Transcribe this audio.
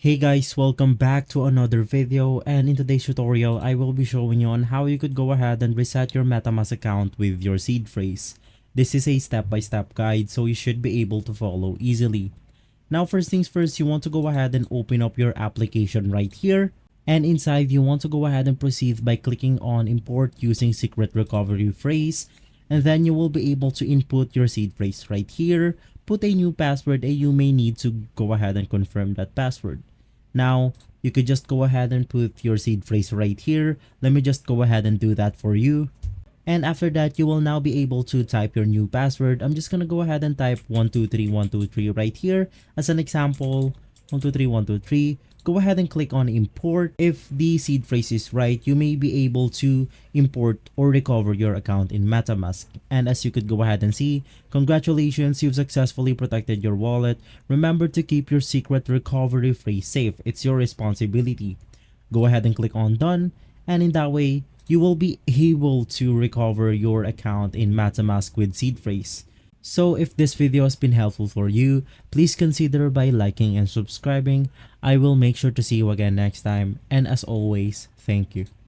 Hey guys, welcome back to another video, and in today's tutorial I will be showing you on how you could go ahead and reset your Metamask account with your seed phrase. This is a step-by-step guide, so you should be able to follow easily. Now first things first, you want to go ahead and open up your application right here, and inside you want to go ahead and proceed by clicking on import using secret recovery phrase, and then you will be able to input your seed phrase right here, put a new password, and you may need to go ahead and confirm that password. Now, you could just go ahead and put your seed phrase right here. Let me just go ahead and do that for you. And after that, you will now be able to type your new password. I'm just gonna go ahead and type 123123 right here as an example. 123123. Go ahead and click on import. If the seed phrase is right, you may be able to import or recover your account in Metamask. And as you could go ahead and see, congratulations, you've successfully protected your wallet. Remember to keep your secret recovery phrase safe. It's your responsibility. Go ahead and click on done, and in that way, you will be able to recover your account in Metamask with seed phrase. So if this video has been helpful for you, please consider by liking and subscribing. I will make sure to see you again next time, and as always, thank you.